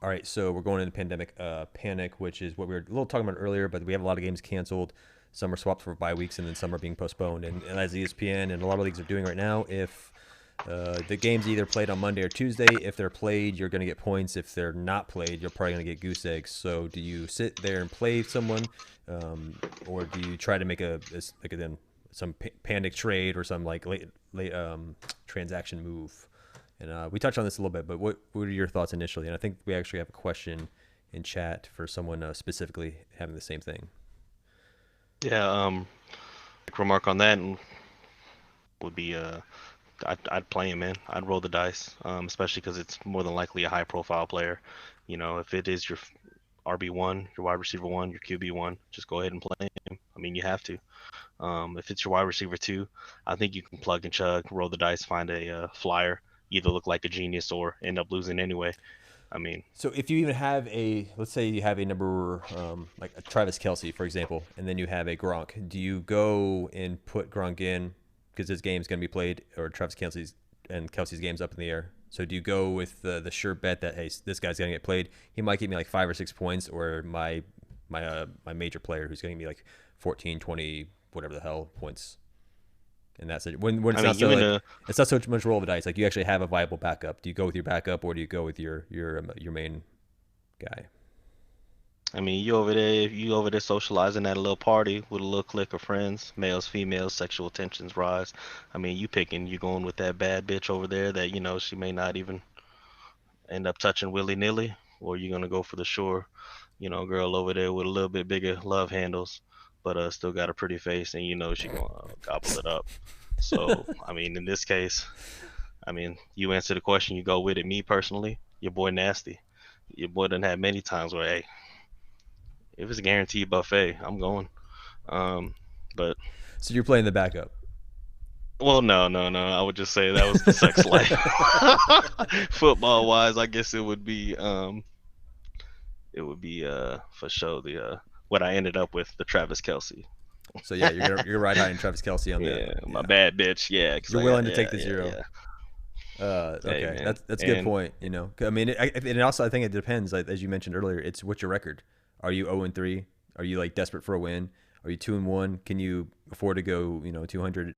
All right, so we're going into pandemic panic, which is what we were a little talking about earlier, but we have a lot of games canceled. Some are swapped for bye weeks, and then some are being postponed. And as ESPN and a lot of leagues are doing right now, if the game's either played on Monday or Tuesday, if they're played, you're going to get points. If they're not played, you're probably going to get goose eggs. So do you sit there and play someone, or do you try to make like then some panic trade or some like late transaction move? And we touched on this a little bit, but what are your thoughts initially? And I think we actually have a question in chat for someone specifically having the same thing. Yeah, quick remark on that would be I'd play him, man. I'd roll the dice, especially because it's more than likely a high profile player. If it is your RB1, your wide receiver one, your QB1, just go ahead and play him. I mean, you have to. If it's your wide receiver two, I think you can plug and chug, roll the dice, find a flyer, either look like a genius or end up losing anyway. I mean, So if you even have let's say you have a number like a Travis Kelce, for example, and then you have a Gronk, do you go and put Gronk in because his game's going to be played, or Travis Kelce's game's up in the air? So do you go with the sure bet that, hey, this guy's going to get played? He might give me like 5 or 6 points, or my major player who's going to give me like 14, 20, whatever the hell points. And that's it. When it's I not mean, so you in like a it's not so much roll of the dice. Like you actually have a viable backup. Do you go with your backup, or do you go with your main guy? I mean, you over there socializing at a little party with a little clique of friends, males, females, sexual tensions rise. I mean, you going with that bad bitch over there that she may not even end up touching willy nilly, or you gonna go for the sure, girl over there with a little bit bigger love handles, but still got a pretty face, and she gonna gobble it up. So, I mean, in this case, I mean, you answer the question, you go with it. Me personally, your boy nasty. Your boy done had many times where, hey, if it's a guaranteed buffet, I'm going. Um, but So you're playing the backup. well, no, no, no. I would just say that was the sex life. Football wise, I guess it would be for sure the what I ended up with, the Travis Kelce. So yeah, you're right high in Travis Kelce on the Yeah, my yeah. bad bitch. Yeah, cause You're I got willing to yeah, take the yeah, zero. yeah. Hey Okay, man, that's a good and point. I mean, and also I think it depends. Like as you mentioned earlier, it's what's your record? Are you 0-3? Are you like desperate for a win? Are you 2-1? Can you afford to go 200?